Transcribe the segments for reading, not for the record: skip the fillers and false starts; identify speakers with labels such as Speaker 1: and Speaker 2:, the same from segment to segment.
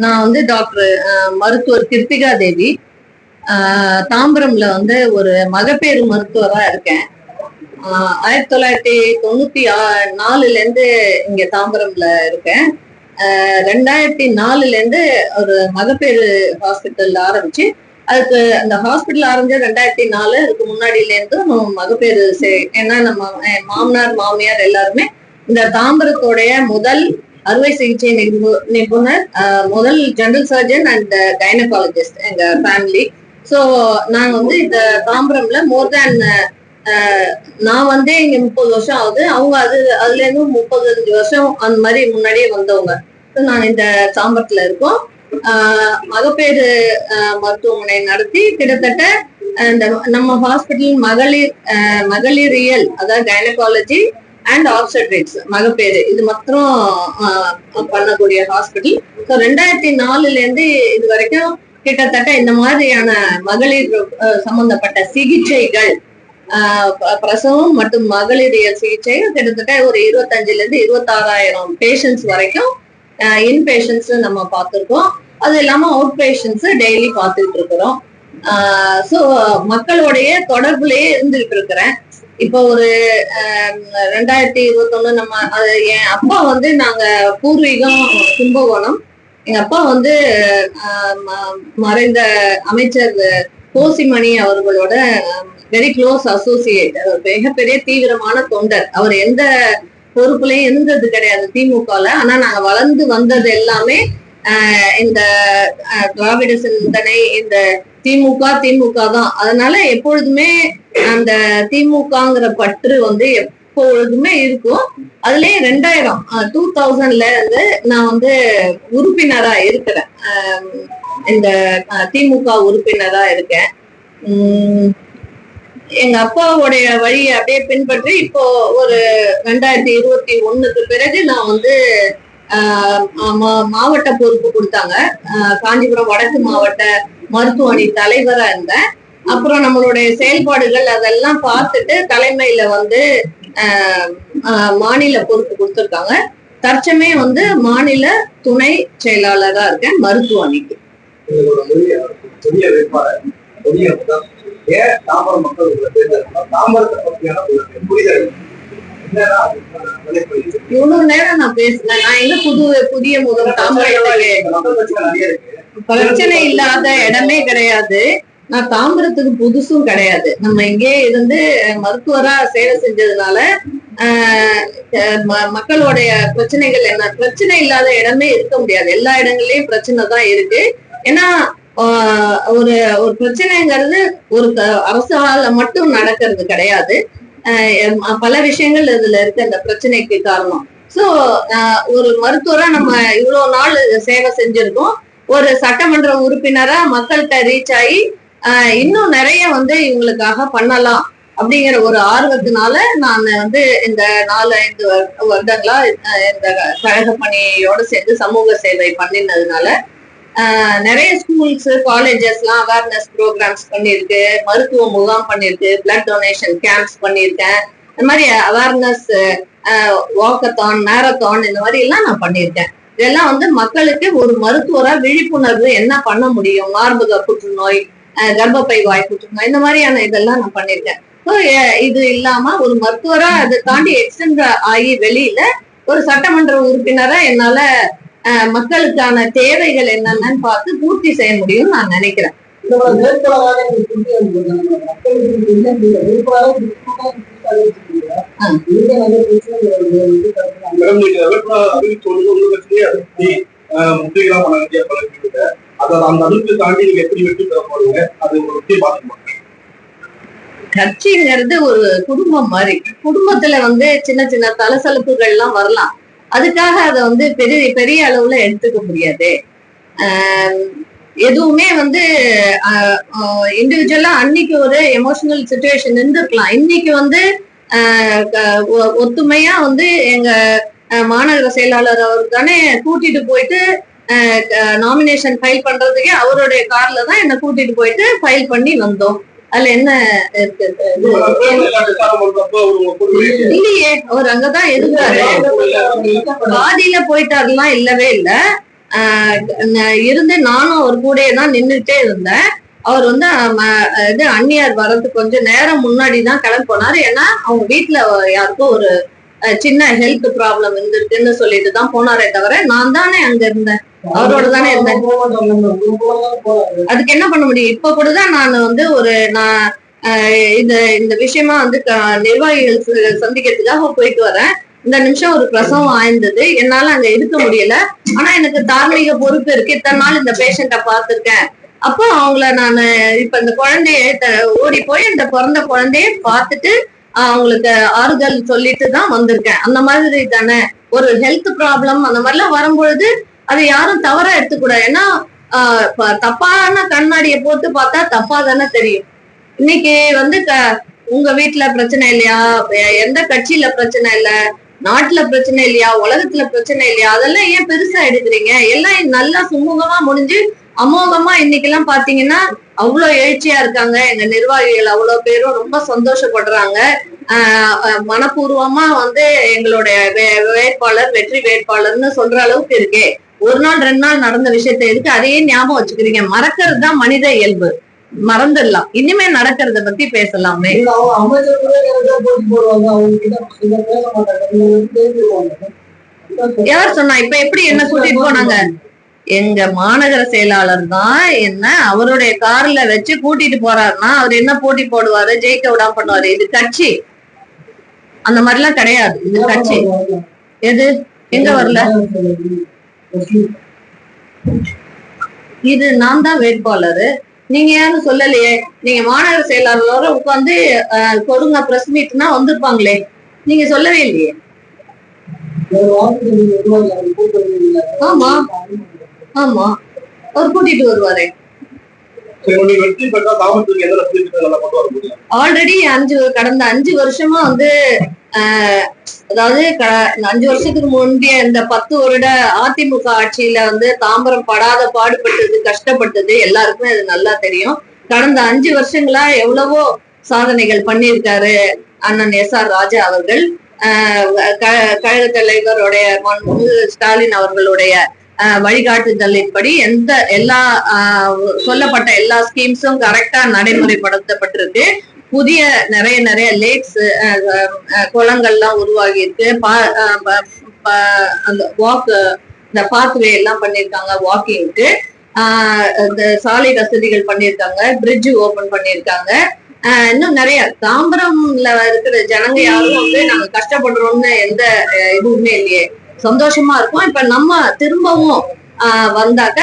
Speaker 1: நான் வந்து டாக்டர் மருத்துவர் கிருத்திகா தேவி. தாம்பரம்ல வந்து ஒரு மகப்பேறு மருத்துவரா இருக்கேன். 1994ல இருந்து இங்க தாம்பரம்ல இருக்கேன். 2004ல இருந்து ஒரு மகப்பேறு ஹாஸ்பிட்டல் ஆரம்பிச்சு, அதுக்கு அந்த ஹாஸ்பிட்டல் ஆரம்பிச்ச 2004. அதுக்கு முன்னாடியில இருந்து மகப்பேறு ஏன்னா நம்ம மாமனார் மாமியார் எல்லாருமே இந்த தாம்பரத்தோடைய முதல் அறுவை சிகிச்சை நிபுணர், முதல் ஜெனரல் சர்ஜன் அண்ட் கைனகாலஜிஸ்ட் எங்க ஃபேமிலி. ஸோ நாங்க வந்து இந்த தாம்பரம்ல மோர் தேன் நான் வந்து இங்க 30 வருஷம் ஆகுது. அவங்க அதுல இருந்து 35 வருஷம் அந்த மாதிரி முன்னாடியே வந்தவங்க. நான் இந்த தாம்பரத்துல இருக்கோம். மகப்பேறு மருத்துவமனை நடத்தி கிட்டத்தட்ட இந்த நம்ம ஹாஸ்பிட்டல் மகளிரியல், அதாவது கைனகாலஜி அண்ட் ஆப்ஸ்டெட்ரிக்ஸ், மகப்பேறு இது மாத்திரம் பண்ணக்கூடிய ஹாஸ்பிட்டல். ஸோ 2004ல இருந்து இது வரைக்கும் கிட்டத்தட்ட இந்த மாதிரியான மகளிர் சம்பந்தப்பட்ட சிகிச்சைகள், பிரசவம் மற்றும் மகளிரியல் சிகிச்சை கிட்டத்தட்ட ஒரு 25ல இருந்து 26,000 பேஷண்ட்ஸ் வரைக்கும் இன் பேஷண்ட்ஸ் நம்ம பார்த்துருக்கோம். அது இல்லாம அவுட் பேஷண்ட்ஸ் டெய்லி பார்த்துட்டு இருக்கிறோம். ஸோ மக்களுடைய தொடர்புலயே இருந்துகிட்டு இருக்கிறேன். இப்போ ஒரு 2021 நம்ம என் அப்பா வந்து நாங்க பூர்வீகம் கும்பகோணம். எங்க அப்பா வந்து மறைந்த அமைச்சர் கோசிமணி அவர்களோட வெரி க்ளோஸ் அசோசியேட், மிகப்பெரிய தீவிரமான தொண்டர். அவர் எந்த பொறுப்புலையும் இருந்தது கிடையாது திமுகல. ஆனா நாங்க வளர்ந்து வந்தது எல்லாமே இந்த திராவிட சிந்தனை, இந்த திமுக தான். அதனால எப்பொழுதுமே அந்த திமுகங்கிற பற்று வந்து எப்பொழுதுமே இருக்கும். அதுலயே 2000ல இருந்து நான் வந்து உறுப்பினரா இருக்கிறேன். இந்த திமுக உறுப்பினரா இருக்கேன். எங்க அப்பாவுடைய வழியை அப்படியே பின்பற்றி இப்போ ஒரு 2021க்கு பிறகு நான் வந்து மாவட்ட பொறுப்பு கொடுத்தாங்க. காஞ்சிபுரம் வடக்கு மாவட்ட மருத்துவ அணி தலைவரா இருந்தேன். அப்புறம் நம்மளுடைய செயல்பாடுகள் அதெல்லாம் பார்த்துட்டு தலைமையில வந்து மாநில பொறுப்பு கொடுத்துருக்காங்க. தற்சமயம் வந்து மாநில துணை செயலாளரா இருக்கேன் மருத்துவ அணிக்கு. இவ்வளவு நேரம் நான் பேசினேன். நான் எங்க புதிய முகம் தாம்பரத்துக்கு பிரச்சனை இல்லாத இடமே கிடையாது. நான் தாம்பரத்துக்கு புதுசும் கிடையாது. நம்ம இங்கே இருந்து மருத்துவரா சேவை செஞ்சதுனால மக்களுடைய பிரச்சனைகள் என்ன, பிரச்சனை இல்லாத இடமே இருக்க முடியாது. எல்லா இடங்கள்லயும் பிரச்சனை தான் இருக்கு. ஏன்னா ஒரு பிரச்சனைங்கிறது ஒரு அரசால மட்டும் நடக்கிறது கிடையாது. பல விஷயங்கள் இதுல இருக்கு அந்த பிரச்சனைக்கு காரணம். சோ ஒரு மருத்துவரா நம்ம இவ்வளவு நாள் சேவை செஞ்சிருக்கோம். ஒரு சட்டமன்ற உறுப்பினரா மக்கள்கிட்ட ரீச் ஆகி இன்னும் நிறைய வந்து இவங்களுக்காக பண்ணலாம் அப்படிங்கிற ஒரு ஆர்வத்தினால நான் வந்து இந்த 4-5 வருடங்களா இந்த கழக பணியோட சேர்ந்து சமூக சேவை பண்ணினதுனால நிறைய ஸ்கூல்ஸ் காலேஜஸ் எல்லாம் அவேர்னஸ் ப்ரோக்ராம்ஸ் பண்ணிருக்கு, மருத்துவ முகாம் பண்ணிருக்கு, பிளட் டொனேஷன் கேம்ப்ஸ் பண்ணியிருக்கேன். இந்த மாதிரி அவேர்னஸ் வாக்கத்தான், மேரத்தான், இந்த மாதிரி எல்லாம் நான் பண்ணியிருக்கேன். இதெல்லாம் வந்து மக்களுக்கு ஒரு மருத்துவரா விழிப்புணர்வு என்ன பண்ண முடியும், மார்பக புற்றுநோய், கர்ப்பப்பை வாய் புற்றுநோய், இந்த மாதிரியான இதெல்லாம் நான் பண்ணியிருக்கேன். ஸோ இது இல்லாம ஒரு மருத்துவரா அதை தாண்டி எக்ஸ்டெண்ட் ஆகி வெளியில ஒரு சட்டமன்ற உறுப்பினரா என்னால மக்களுக்கான தேவைகள் என்னென்னு பார்த்து பூர்த்தி செய்ய முடியும்னு நான் நினைக்கிறேன். கட்சிங்கிறது ஒரு குடும்பம் மாதிரி. குடும்பத்துல வந்து சின்ன சின்ன தலசலப்புகள் எல்லாம் வரலாம். அதுக்காக அதை வந்து பெரிய அளவுல எடுத்துக்க முடியாது. எதுவுமே வந்து இண்டிவிஜுவலா அன்னைக்கு ஒரு எமோஷனல் சிச்சுவேஷன் இருந்திருக்கலாம். இன்னைக்கு வந்து ஒத்துமையா வந்து எங்க மாநகர செயலாளர் அவர் தானே கூட்டிட்டு போயிட்டு நாமினேஷன் ஃபைல் பண்றதுக்கே அவருடைய கார்ல தான் என்ன கூட்டிட்டு போயிட்டு ஃபைல் பண்ணி வந்தோம். அதுல என்ன இருக்கு? இல்லையே, அவர் அங்கதான் இருந்தாரு. பாதியில போயிட்டாருலாம் இல்லவே இல்லை. இருந்து நானும் அவர் கூடயே தான் நின்றுட்டே இருந்தேன். அவர் வந்து இது அந்நியார் வர்றதுக்கு கொஞ்சம் நேரம் முன்னாடிதான் கிளம்பி போனாரு. ஏன்னா அவங்க வீட்டுல யாருக்கும் ஒரு சின்ன ஹெல்த் ப்ராப்ளம் இருந்திருக்குன்னு சொல்லிட்டு தான் போனாரே தவிர நான் தானே அங்க இருந்தேன், அவரோட தானே இருந்தேன். அதுக்கு என்ன பண்ண முடியும்? இப்ப கூடதான் நான் வந்து நான் இந்த விஷயமா வந்து நிர்வாகிகள் சந்திக்கிறதுக்காக போயிட்டு வரேன். இந்த நிமிஷம் ஒரு பிரசவம் ஆயிருந்தது, என்னால அங்க இருக்க முடியல. ஆனா எனக்கு தார்மீக பொறுப்பு இருக்கு, இத்தனை நாள் இந்த பேஷண்ட பார்த்திருக்கேன். அப்போ அவங்கள நான் இப்ப இந்த குழந்தைய ஓடி போய் இந்த பிறந்த குழந்தைய பார்த்துட்டு அவங்களுக்கு ஆறுதல் சொல்லிட்டு தான் வந்திருக்கேன். அந்த மாதிரி தானே ஒரு ஹெல்த் ப்ராப்ளம் அந்த மாதிரிலாம் வரும்பொழுது அதை யாரும் தவறா எடுத்துக்கூடாது. ஏன்னா தப்பான கண்ணாடியை போட்டு பார்த்தா தப்பா தானே தெரியும். இன்னைக்கு வந்து உங்க வீட்டுல பிரச்சனை இல்லையா, எந்த கட்சியில பிரச்சனை இல்ல, நாட்டுல பிரச்சனை இல்லையா, உலகத்துல பிரச்சனை இல்லையா, அதெல்லாம் ஏன் பெருசா எடுக்கிறீங்க? எல்லாம் நல்லா சுமூகமா முடிஞ்சு அமோகமா இன்னைக்கு எல்லாம் பாத்தீங்கன்னா அவ்வளவு எழுச்சியா இருக்காங்க. எங்க நிர்வாகிகள் அவ்வளவு பேரும் ரொம்ப சந்தோஷப்படுறாங்க. மனப்பூர்வமா வந்து எங்களுடைய வேட்பாளர் வெற்றி வேட்பாளர்னு சொல்ற அளவுக்கு இருக்கே. ஒரு நாள் 2 நாள் நடந்த விஷயத்த எதுக்கு அதையே ஞாபகம் வச்சுக்கிறீங்க? மறக்கிறது தான் மனித இயல்பு, மறந்துடலாம். இனிமே நடக்கிறத பத்தி பேசலாமே. யார் சொன்னா? இப்ப எப்படி என்ன கூட்டிட்டு போனாங்க? எங்க மாநகர செயலாளர் தான் என்ன அவருடைய கார்ல வச்சு கூட்டிட்டு போறாருன்னா அவர் என்ன போட்டி போடுவாரு, ஜெயிக்க விடாம பண்ணுவாரு? இது கட்சி, அந்த மாதிரி எல்லாம் கிடையாது. இது கட்சி. எது எங்க வரல? இது நான் தான் வேட்பாளரு, நீங்க யாரும் சொல்லலையே. நீங்க மாநகர செயலாளரோட உட்காந்து கொடுங்க பிரஸ் மீட்னா வந்திருப்பாங்களே, நீங்க சொல்லவே இல்லையே. ஆமா ஆமா, அவர் கூட்டிட்டு வருவாரு. ஆல்ரெடி கடந்த 5 வருஷமா வந்து அதாவது 5 வருஷத்துக்கு முந்தைய இந்த 10 வருட அதிமுக ஆட்சியில வந்து தாம்பரம் படாத பாடுபட்டது, கஷ்டப்பட்டது எல்லாருக்குமே அது நல்லா தெரியும். கடந்த 5 வருஷங்களா எவ்வளவோ சாதனைகள் பண்ணியிருக்காரு அண்ணன் SR ராஜா அவர்கள். கழக தலைவருடைய ஸ்டாலின் அவர்களுடைய வழிகாட்டுதலின்படி எல்லா சொல்லப்பட்ட எல்லா ஸ்கீம்ஸும் கரெக்டா நடைமுறைப்படுத்தப்பட்டிருக்கு. புதிய நிறைய லேக்ஸ், குளங்கள்லாம் உருவாகி இருக்கு. அந்த இந்த பாத்வே எல்லாம் பண்ணிருக்காங்க வாக்கிங்க்கு. இந்த சாலை வசதிகள் பண்ணிருக்காங்க, பிரிட்ஜ் ஓபன் பண்ணிருக்காங்க. இன்னும் நிறைய தாம்பரம்ல இருக்கிற ஜனங்க யாரும் வந்து நாங்க கஷ்டப்படுறோம்னு எந்த இதுவுமே இல்லையே, சந்தோஷமா இருக்கும். இப்ப நம்ம திரும்பவும் வந்தாக்க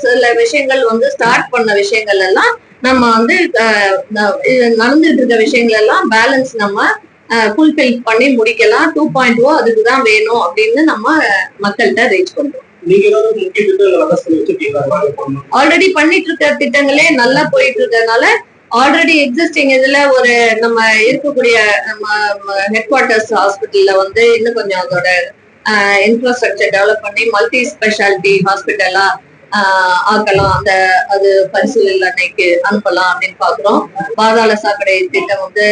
Speaker 1: சில விஷயங்கள் வந்து ஸ்டார்ட் பண்ண விஷயங்கள் எல்லாம் நம்ம வந்து நடந்துட்டு இருக்க விஷயங்கள் எல்லாம் பேலன்ஸ் நம்ம ஃபுல்ஃபில் பண்ணி முடிக்கலாம். 2.0 அதுக்குதான் வேணும் அப்படின்னு நம்ம மக்கள்கிட்ட ரீச் பண்றோம். ஆல்ரெடி பண்ணிட்டு இருக்க திட்டங்களே நல்லா போயிட்டு இருக்கறதுனால ஆல்ரெடி எக்ஸிஸ்டிங் இதுல நம்ம இருக்கக்கூடிய ஹெட் குவார்டர்ஸ் ஹாஸ்பிட்டல்ல வந்து இன்னும் கொஞ்சம் அதோட இன்ஃப்ராஸ்ட்ரக்சர் டெவலப் பண்ணி மல்டி ஸ்பெஷாலிட்டி ஹாஸ்பிட்டலா ஆக்கலாம், அது பரிசீலனைக்கு அனுப்பலாம் அப்படின்னு பாக்குறோம். பாதாள சாக்கடை திட்டம் வந்து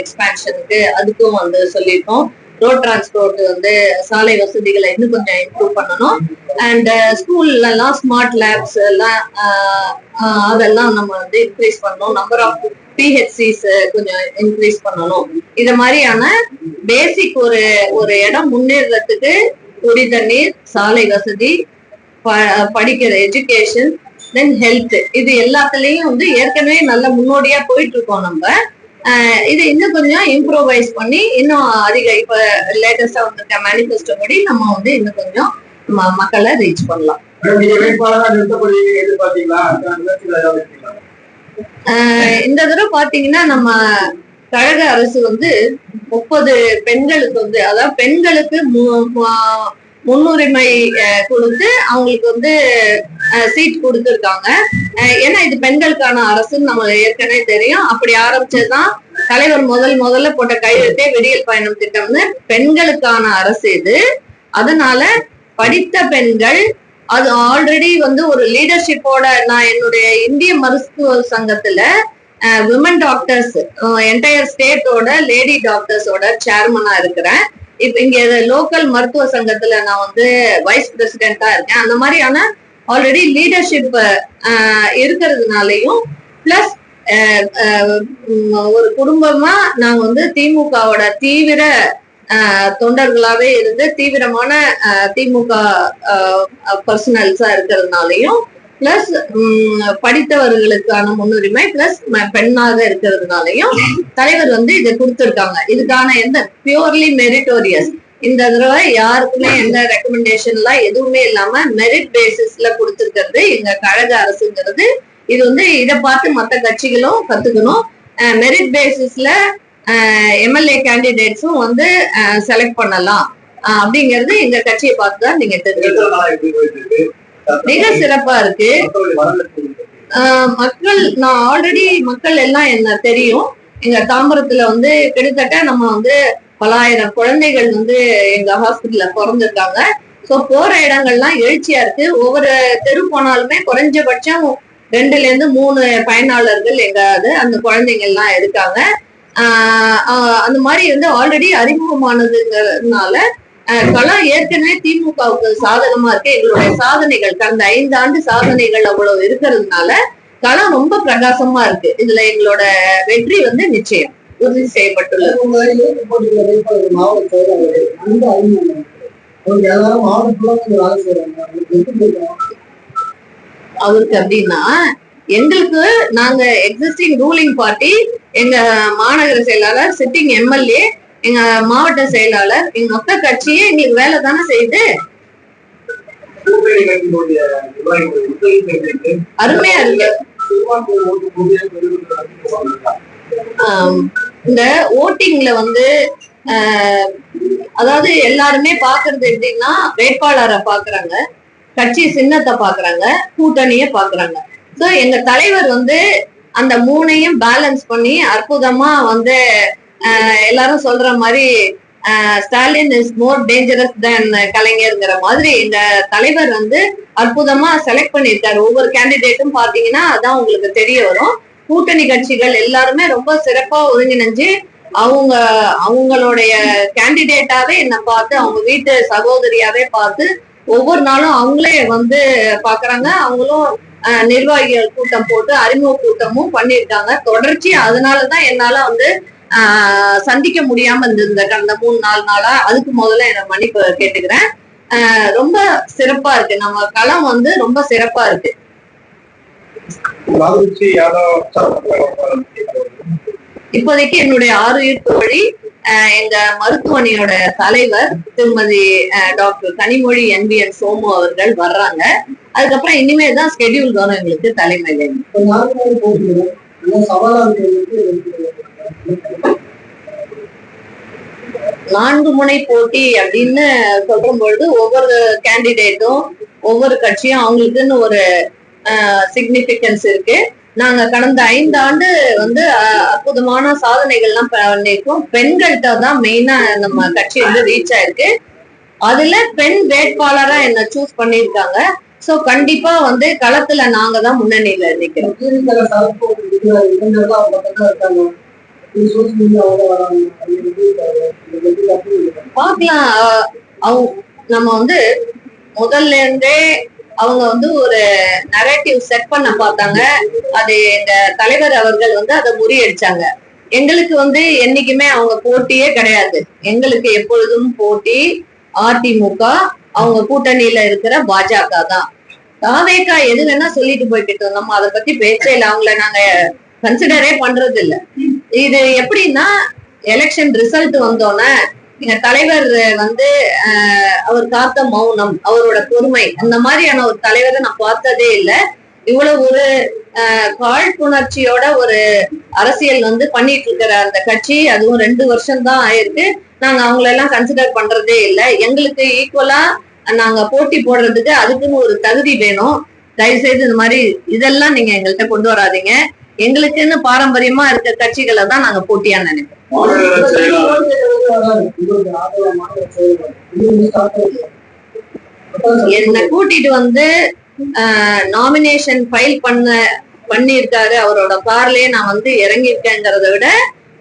Speaker 1: எக்ஸ்பான்ஷனுக்கு அதுக்கும் வந்து சொல்லியிருக்கோம். ரோட் டிரான்ஸ்போர்ட் வந்து சாலை வசதிகளை இன்னும் கொஞ்சம் இம்ப்ரூவ் பண்ணணும். அண்ட் ஸ்கூல்ல எல்லாம் ஸ்மார்ட் லேப்ஸ் எல்லாம் அதெல்லாம் நம்ம வந்து இன்க்ரீஸ் பண்ணணும். நம்பர் ஆஃப் PHCs கொஞ்சம் இன்க்ரீஸ் பண்ணணும். இது மாதிரியான பேசிக் ஒரு இடம் முன்னேறதுக்கு குடி தண்ணீர், சாலை வசதி, படிக்கிற எஜுகேஷன், தென் ஹெல்த், இது எல்லாத்துலயும் வந்து ஏற்கனவே நல்ல முன்னோடியா போயிட்டு இருக்கோம். நம்ம இது இன்னும் கொஞ்சம் இம்ப்ரோவைஸ் பண்ணி இன்னும் அதிக இப்ப லேட்டஸ்டா வந்திருக்க மேனிஃபெஸ்டோ படி நம்ம வந்து இன்னும் கொஞ்சம் மக்களை ரீச் பண்ணலாம். இந்த தடவை பாத்தீங்கன்னா நம்ம கழக அரசு வந்து 30 பெண்களுக்கு வந்து, அதாவது பெண்களுக்கு முன்னுரிமை கொடுத்து அவங்களுக்கு வந்து சீட் கொடுத்துருக்காங்க. ஏன்னா இது பெண்களுக்கான அரசுன்னு நம்ம ஏற்கனவே தெரியும். அப்படி ஆரம்பிச்சதுதான் தலைவர் முதல்ல போட்ட கையெழுத்தே விடியல் பயணம் திட்டம்னு. பெண்களுக்கான அரசு இது. அதனால படித்த பெண்கள் அது ஆல்ரெடி வந்து ஒரு லீடர்ஷிப்போட, நான் என்னுடைய இந்திய மருத்துவ சங்கத்துல விமன் டாக்டர்ஸ் என்டையர் ஸ்டேட்டோட லேடி டாக்டர்ஸோட சேர்மனா இருக்கிறேன். இப்ப இங்க லோக்கல் மருத்துவ சங்கத்துல நான் வந்து வைஸ் பிரசிடென்டா இருக்கேன். அந்த மாதிரியான ஆல்ரெடி லீடர்ஷிப் இருக்கிறதுனாலையும் பிளஸ் ஒரு குடும்பமா நாங்க வந்து திமுகவோட தீவிர தொண்டர்களாவே இருந்து தீவிரமான திமுக பர்சனல்ஸா இருக்கிறதுனாலையும் பிளஸ் படித்தவர்களுக்கான முன்னுரிமை பிளஸ் பெண்ணாக இருக்கிறதுனாலையும் தலைவர் வந்து இதை கொடுத்திருக்காங்க. இதுக்கான எந்த பியூர்லி மெரிட்டோரியஸ், இந்த தடவை யாருக்குமே எந்த ரெக்கமெண்டேஷன்லாம் எதுவுமே இல்லாம மெரிட் பேசிஸ்ல கொடுத்திருக்கிறது எங்க கழக அரசுங்கிறது. இது வந்து இதை பார்த்து மற்ற கட்சிகளும் கத்துக்கணும். மெரிட் பேசிஸ்ல எம்எல்ஏ கேண்டிடேட்ஸும் வந்து செலக்ட் பண்ணலாம் அப்படிங்கிறது எங்க கட்சியை பார்த்துதான் நீங்க தெரிஞ்சுக்கணும். மிக சிறப்பா இருக்கு. நான் ஆல்ரெடி மக்கள் எல்லாம் என்ன தெரியும். எங்க தாம்பரத்துல வந்து கிட்டத்தட்ட நம்ம வந்து பல ஆயிரம் குழந்தைகள் வந்து எங்க ஹாஸ்பிட்டல்ல பிறந்திருக்காங்க. சோ போற இடங்கள்லாம் எழுச்சியா இருக்கு. ஒவ்வொரு தெரு போனாலுமே குறைஞ்சபட்சம் 2-3 பயனாளர்கள் எங்க அந்த குழந்தைங்க எல்லாம் இருக்காங்க. அந்த மாதிரி வந்து ஆல்ரெடி அறிமுகமானதுங்கிறதுனால களம் ஏற்கனவே திமுகவுக்கு சாதகமா இருக்கு. எங்களுடைய சாதனைகள் கடந்த 5 ஆண்டு சாதனைகள் அவ்வளவு இருக்கிறதுனால களம் ரொம்ப பிரகாசமா இருக்கு. இதுல எங்களோட வெற்றி வந்து நிச்சயம் உறுதி செய்யப்பட்டுள்ளது. அவருக்கு அப்படின்னா எங்களுக்கு நாங்க எக்ஸிஸ்டிங் ரூலிங் பார்ட்டி, எங்க மாநகர செயலாளர், சிட்டிங் எம்எல்ஏ, எங்க மாவட்ட செயலாளர், எங்க மொத்த கட்சியே எங்களுக்கு வேலை தானே செய்யுது. அருமையா இருக்கு. இந்த ஓட்டிங்ல வந்து அதாவது எல்லாருமே பாக்குறது எப்படின்னா வேட்பாளரை பாக்குறாங்க, கட்சி சின்னத்தை பாக்குறாங்க, கூட்டணிய பாக்குறாங்க. சோ எங்க தலைவர் வந்து அந்த 3ஐயும் பேலன்ஸ் பண்ணி அற்புதமா வந்து எல்லாரும் சொல்ற மாதிரி ஸ்டாலின் இஸ் மோர் டேஞ்சரஸ் தென் கலைஞர்ங்கிற மாதிரி எங்க தலைவர் வந்து அற்புதமா செலக்ட் பண்ணிருக்காரு. ஒவ்வொரு கேண்டிடேட்டும் பாத்தீங்கன்னா அதான் உங்களுக்கு தெரிய வரும். கூட்டணி கட்சிகள் எல்லாருமே ரொம்ப சிறப்பா ஒருங்கிணைஞ்சு அவங்களுடைய கேண்டிடேட்டாவே என்ன பார்த்து, அவங்க வீட்டு சகோதரியாவே பார்த்து ஒவ்வொரு நாளும் அவங்களே வந்து பாக்குறாங்க. அவங்களும் நிர்வாகிகள் கூட்டம் போட்டு அறிமுக கூட்டமும் பண்ணிருக்காங்க தொடர்ச்சி. அதனாலதான் என்னால வந்து சந்திக்க முடியாம இருந்த கடந்த 3-4 நாளா. அதுக்கு முதல்ல என்ன மன்னிப்பு கேட்டுக்கிறேன். ரொம்ப சிறப்பா இருக்கு. நம்ம களம் வந்து ரொம்ப சிறப்பா இருக்கு. இப்போதைக்கு என்னுடைய ஆறுயிர் தோழி எங்க மருத்துவமனையோட தலைவர் திருமதி டாக்டர் கனிமொழி NBN சோமு அவர்கள் வர்றாங்க. அதுக்கப்புறம் இனிமேதான் ஸ்கெடியூல் வரும் எங்களுக்கு தலைமையில. 4 முனை போட்டி அப்படின்னு சொல்லும் பொழுது ஒவ்வொரு கேண்டிடேட்டும் ஒவ்வொரு கட்சியும் அவங்களுக்குன்னு ஒரு சிக்னிபிகன்ஸ் இருக்கு. நாங்க கடந்த 5 ஆண்டு வந்து அற்புதமான சாதனைகள்லாம் பண்ணிருக்கோம். பெண்கள்கிட்ட தான் மெயினா நம்ம கட்சி வந்து ரீச் ஆயிருக்கு. அதுல பெண் வேட்பாளரா என்ன சூஸ் பண்ணிருக்காங்க. சோ கண்டிப்பா வந்து களத்துல நாங்க தான் முன்னணியில நிக்கிறோம். பாக்கலாம். நம்ம வந்து முதல்ல இருந்தே அவங்க வந்து ஒரு நரேட்டிவ் செட் பண்ண பார்த்தாங்க. அது எங்க தலைவர் அவர்கள் வந்து அதை முறியடிச்சாங்க. எங்களுக்கு வந்து என்னைக்குமே அவங்க போட்டியே கிடையாது. எங்களுக்கு எப்பொழுதும் போட்டி அதிமுக, அவங்க கூட்டணியில இருக்கிற பாஜக தான். தாவேகா எது வேணா சொல்லிட்டு போய்கிட்டோம், நம்ம அதை பத்தி பேச்சே இல்லை. அவங்கள நாங்க கன்சிடரே பண்றது இல்ல. இது எப்படின்னா எலெக்ஷன் ரிசல்ட் வந்தோன்னே எங்க தலைவர் வந்து அவர் காத்த மௌனம், அவரோட பொறுமை, அந்த மாதிரியான ஒரு தலைவரை நான் பார்த்ததே இல்லை. இவ்வளவு ஒரு காழ்ப்புணர்ச்சியோட ஒரு அரசியல் வந்து பண்ணிட்டு இருக்கிற அந்த கட்சி, அதுவும் 2 வருஷம் தான் ஆயிருக்கு. நாங்க அவங்களெல்லாம் கன்சிடர் பண்றதே இல்லை. எங்களுக்கு ஈக்குவலா நாங்க போட்டி போடுறதுக்கு அதுக்குன்னு ஒரு தகுதி வேணும். தயவுசெய்து இந்த மாதிரி இதெல்லாம் நீங்க எங்கள்கிட்ட கொண்டு வராதீங்க. எங்களுக்குன்னு பாரம்பரியமா இருக்க கட்சிகளை தான் நாங்க போட்டியா நினைப்போம். என்னை கூட்டிட்டு வந்து நாமினேஷன் ஃபைல் பண்ணிருக்காரு. அவரோட கார்லயே நான் வந்து இறங்கியிருக்கேங்கிறத விட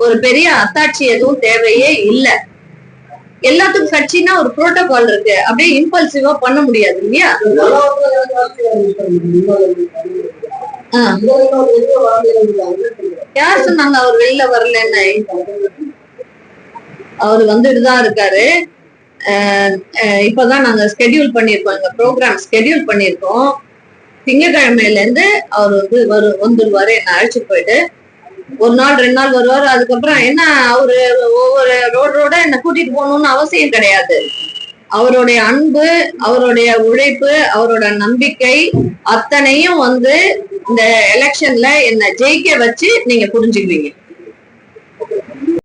Speaker 1: ஒரு பெரிய அத்தாட்சி எதுவும் தேவையே இல்லை. எல்லாத்துக்கும் கட்சின்னா ஒரு புரோட்டோகால் இருக்கு, அப்படியே இம்பல்சிவா பண்ண முடியாது இல்லையா? யார் சொன்னாங்க அவர் வெளியில வரலன்னு? அவர் வந்துட்டுதான் இருக்காரு. இப்பதான் நாங்க ஸ்கெடியூல் பண்ணிருக்கோம், எங்க ப்ரோக்ராம் ஸ்கெடியூல் பண்ணிருக்கோம். திங்கட்கிழமையில இருந்து அவர் வந்துருவாரு, என்ன அழைச்சிட்டு போயிட்டு 1 நாள் 2 நாள் வருவாரு. அதுக்கப்புறம் என்ன, அவரு ஒவ்வொரு ரோட என்ன கூட்டிட்டு போகணும்னு அவசியம் கிடையாது. அவருடைய அன்பு, அவருடைய உழைப்பு, அவரோட நம்பிக்கை அத்தனையும் இந்த எலெக்ஷன்ல என்ன ஜெயிக்க வச்சு நீங்க புரிஞ்சுக்குவீங்க.